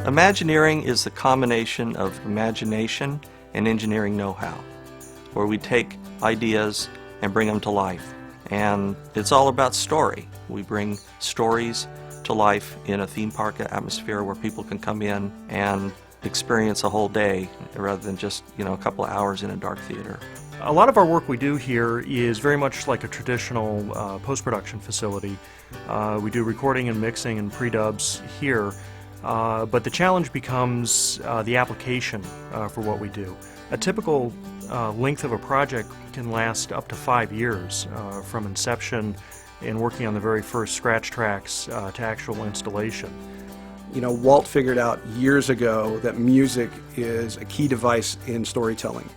Imagineering is the combination of imagination and engineering know-how, where we take ideas and bring them to life. And it's all about story. We bring stories to life in a theme park atmosphere where people can come in and experience a whole day rather than just, a couple of hours in a dark theater. A lot of our work we do here is very much like a traditional post-production facility. We do recording and mixing and pre-dubs here, but the challenge becomes the application for what we do. A typical length of a project can last up to 5 years, from inception and working on the very first scratch tracks to actual installation. Walt figured out years ago that music is a key device in storytelling.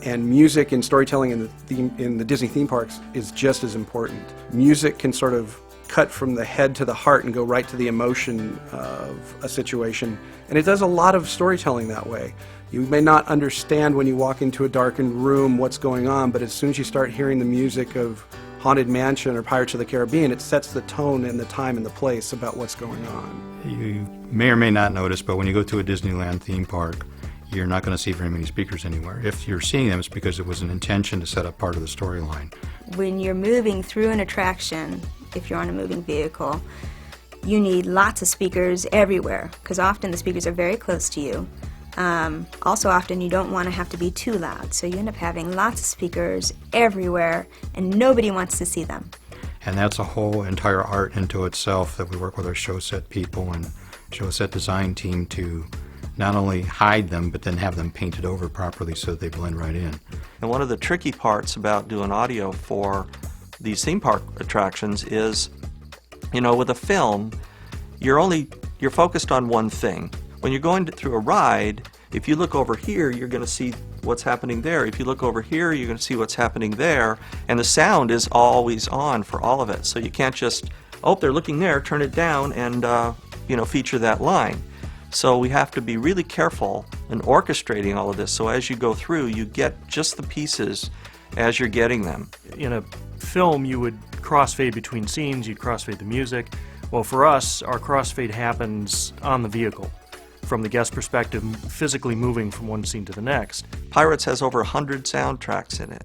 And music in storytelling in the Disney theme parks is just as important. Music can sort of cut from the head to the heart and go right to the emotion of a situation. And it does a lot of storytelling that way. You may not understand when you walk into a darkened room what's going on, but as soon as you start hearing the music of Haunted Mansion or Pirates of the Caribbean, it sets the tone and the time and the place about what's going on. You may or may not notice, but when you go to a Disneyland theme park, you're not going to see very many speakers anywhere. If you're seeing them, it's because it was an intention to set up part of the storyline. When you're moving through an attraction, if you're on a moving vehicle, you need lots of speakers everywhere, because often the speakers are very close to you. Also often you don't want to have to be too loud, so you end up having lots of speakers everywhere and nobody wants to see them. And that's a whole entire art into itself that we work with our show set people and show set design team to not only hide them, but then have them painted over properly so that they blend right in. And one of the tricky parts about doing audio for these theme park attractions is, with a film, you're focused on one thing. When you're going through a ride, if you look over here, you're going to see what's happening there. If you look over here, you're going to see what's happening there. And the sound is always on for all of it. So you can't just, they're looking there, turn it down and, feature that line. So we have to be really careful in orchestrating all of this. So as you go through, you get just the pieces as you're getting them. In a film, you would crossfade between scenes, you'd crossfade the music. Well, for us, our crossfade happens on the vehicle, from the guest perspective, physically moving from one scene to the next. Pirates has over 100 soundtracks in it.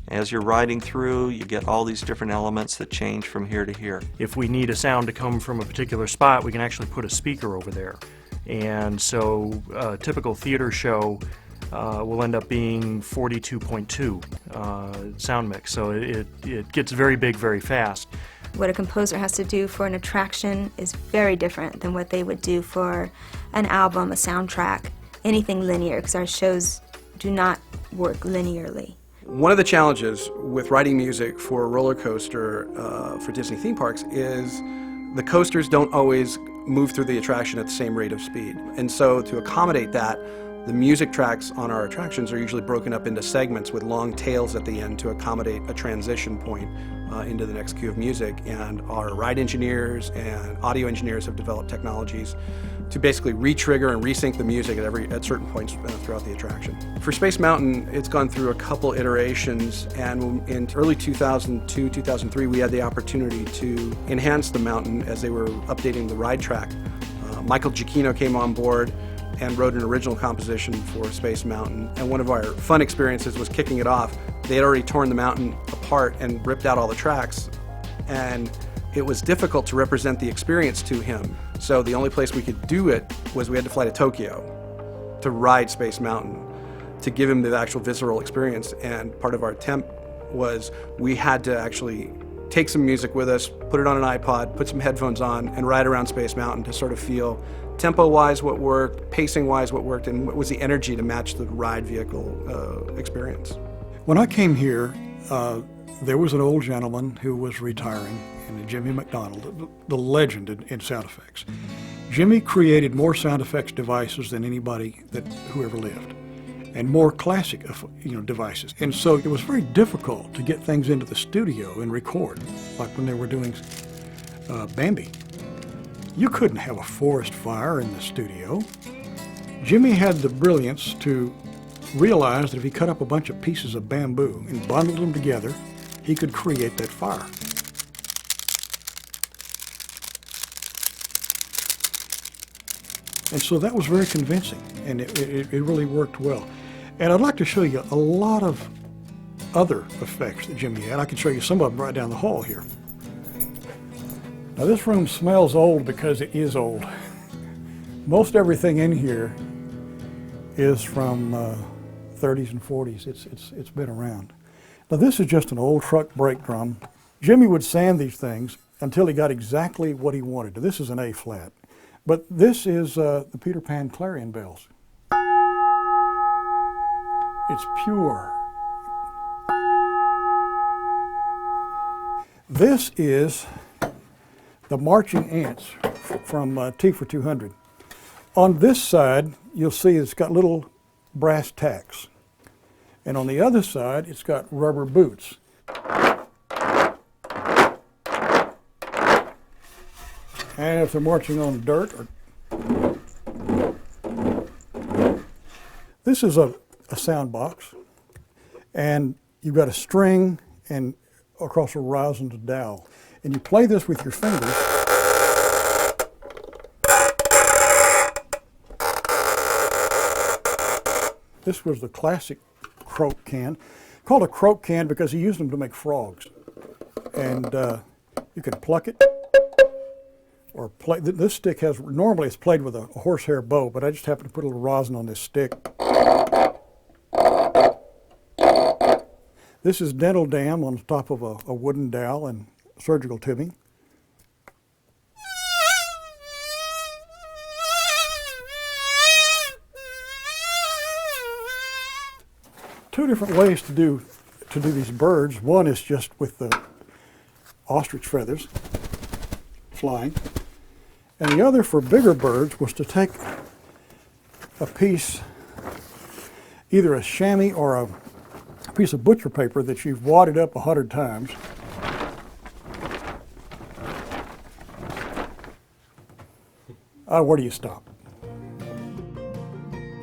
As you're riding through, you get all these different elements that change from here to here. If we need a sound to come from a particular spot, we can actually put a speaker over there. And so a typical theater show will end up being 42.2 sound mix. So it gets very big very fast. What a composer has to do for an attraction is very different than what they would do for an album, a soundtrack, anything linear, because our shows do not work linearly. One of the challenges with writing music for a roller coaster for Disney theme parks is the coasters don't always move through the attraction at the same rate of speed. And so to accommodate that, the music tracks on our attractions are usually broken up into segments with long tails at the end to accommodate a transition point into the next cue of music. And our ride engineers and audio engineers have developed technologies to basically re-trigger and resync the music at certain points throughout the attraction. For Space Mountain, it's gone through a couple iterations, and in early 2002, 2003, we had the opportunity to enhance the mountain as they were updating the ride track. Michael Giacchino came on board and wrote an original composition for Space Mountain, and one of our fun experiences was kicking it off. They had already torn the mountain apart and ripped out all the tracks, and it was difficult to represent the experience to him. So the only place we could do it was we had to fly to Tokyo to ride Space Mountain to give him the actual visceral experience. And part of our attempt was we had to actually take some music with us, put it on an iPod, put some headphones on, and ride around Space Mountain to sort of feel tempo-wise what worked, pacing-wise what worked, and what was the energy to match the ride vehicle experience. When I came here, there was an old gentleman who was retiring, and Jimmy McDonald, the legend in sound effects. Jimmy created more sound effects devices than anybody who ever lived, and more classic devices. And so it was very difficult to get things into the studio and record, like when they were doing Bambi. You couldn't have a forest fire in the studio. Jimmy had the brilliance to realize that if he cut up a bunch of pieces of bamboo and bundled them together, he could create that fire. And so that was very convincing, and it really worked well. And I'd like to show you a lot of other effects that Jimmy had. I can show you some of them right down the hall here. Now this room smells old because it is old. Most everything in here is from 30s and 40s. It's been around. Now this is just an old truck brake drum. Jimmy would sand these things until he got exactly what he wanted. This is an A flat. But this is the Peter Pan clarion bells. It's pure. This is the marching ants from T for 200. On this side, you'll see it's got little brass tacks. And on the other side, it's got rubber boots. And if they're marching on dirt, this is a sound box, and you've got a string and across a rosined dowel. And you play this with your fingers. This was the classic croak can, called a croak can because he used them to make frogs. And you could pluck it, or play. This stick has, normally it's played with a horsehair bow, but I just happened to put a little rosin on this stick. This is dental dam on top of a wooden dowel and surgical tubing. Two different ways to do these birds. One is just with the ostrich feathers flying, and the other for bigger birds was to take a piece, either a chamois or a piece of butcher paper that you've wadded up 100 times. Where do you stop?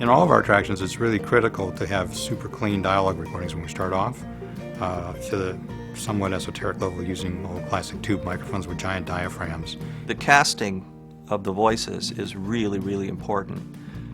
In all of our attractions, it's really critical to have super clean dialogue recordings when we start off, to the somewhat esoteric level using old classic tube microphones with giant diaphragms. The casting of the voices is really, really important.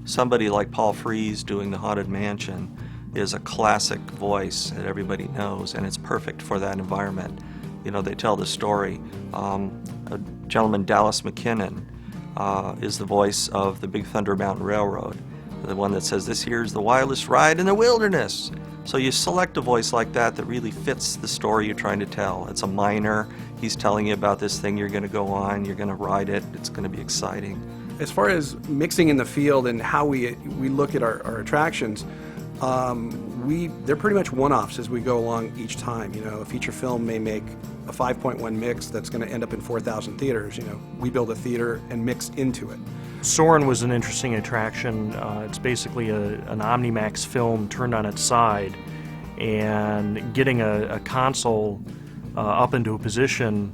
Somebody like Paul Frees doing the Haunted Mansion is a classic voice that everybody knows, and it's perfect for that environment. You know, they tell the story. A gentleman, Dallas McKinnon, is the voice of the Big Thunder Mountain Railroad, the one that says, "This here's the wildest ride in the wilderness." So you select a voice like that that really fits the story you're trying to tell. It's a miner. He's telling you about this thing you're going to go on. You're going to ride it. It's going to be exciting. As far as mixing in the field and how we look at our attractions, they're pretty much one-offs as we go along each time. You know, a feature film may make a 5.1 mix that's going to end up in 4,000 theaters. You know, we build a theater and mix into it. Soarin' was an interesting attraction. It's basically an Omnimax film turned on its side, and getting a console up into a position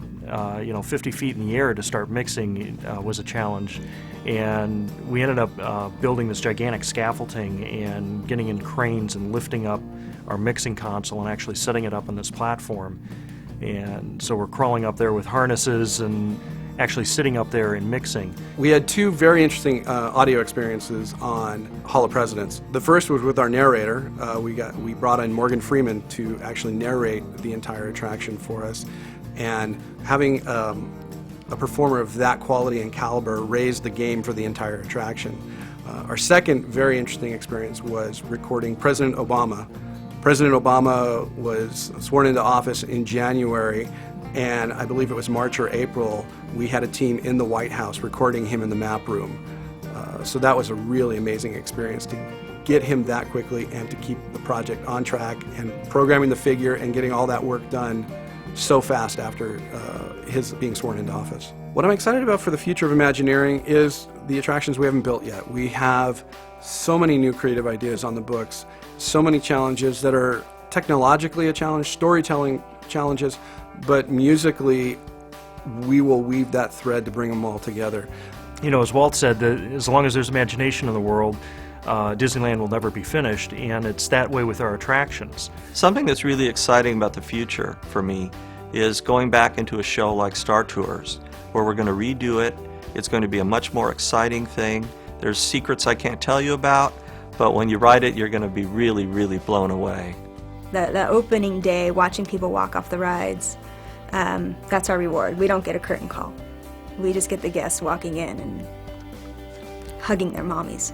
50 feet in the air to start mixing was a challenge. And we ended up building this gigantic scaffolding and getting in cranes and lifting up our mixing console and actually setting it up on this platform. And so we're crawling up there with harnesses and actually sitting up there and mixing. We had two very interesting audio experiences on Hall of Presidents. The first was with our narrator. We brought in Morgan Freeman to actually narrate the entire attraction for us, and having a performer of that quality and caliber raised the game for the entire attraction. Our second very interesting experience was recording President Obama. President Obama was sworn into office in January, and I believe it was March or April, we had a team in the White House recording him in the map room. So that was a really amazing experience to get him that quickly and to keep the project on track and programming the figure and getting all that work done so fast after his being sworn into office. What I'm excited about for the future of Imagineering is the attractions we haven't built yet. We have so many new creative ideas on the books, so many challenges that are technologically a challenge, storytelling challenges, but musically we will weave that thread to bring them all together. You know, as Walt said, as long as there's imagination in the world, Disneyland will never be finished, and it's that way with our attractions. Something that's really exciting about the future for me is going back into a show like Star Tours, where we're going to redo it. It's going to be a much more exciting thing. There's secrets I can't tell you about, but when you ride it, you're going to be really, really blown away. The opening day, watching people walk off the rides, that's our reward. We don't get a curtain call. We just get the guests walking in and hugging their mommies.